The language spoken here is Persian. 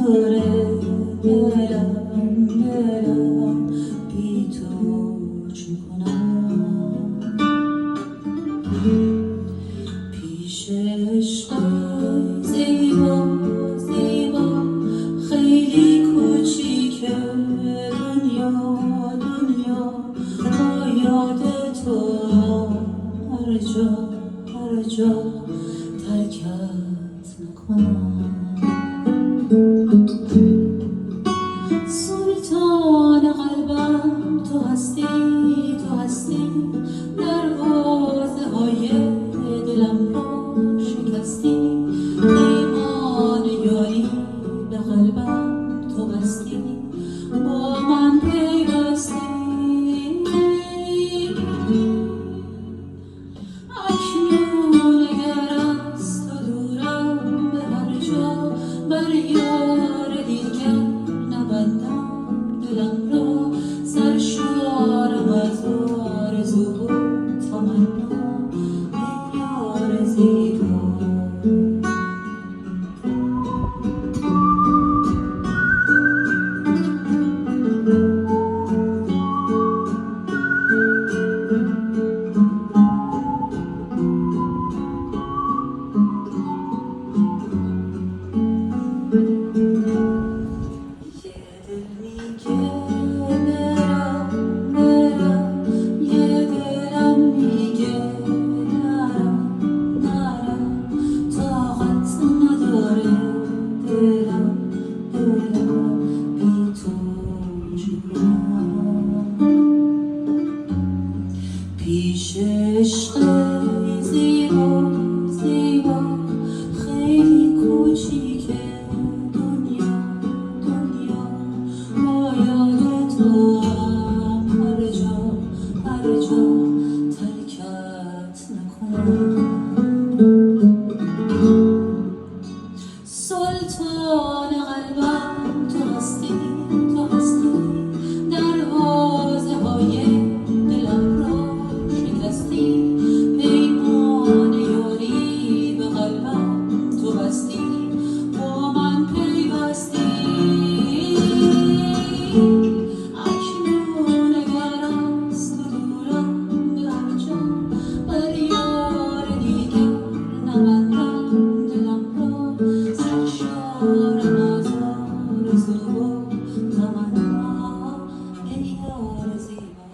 نداره دلم بی تو چون کنم پیش عشق زیبا زیبا خیلی کوچیکه دنیا با یاد تو هر جا ترکت نکنم سلطان قلبم تو هستی دروازه های دلم را شکستی پیمان یاری به قلبم تو بستی با من پیوستی اکنون اگر از تو دورم به هر جا بر یار دیگر نبندم دلم را سرشارم از آرزو و تمنا ای یار زیبا پیش عشق زیبا زیبا خیلی کوچیکه دنیا با یاد تو هر جا ترکت نکنم سلطان قلبم تو هستی دروازه های دلم را شکستی پیمان یاری به قلبم تو بستی با من پیوستی اکنون اگر از تو دورم به هر جا بر یار دیگر نبندم دلم را سرشارم از آرزو و تمنا ای یار زیبا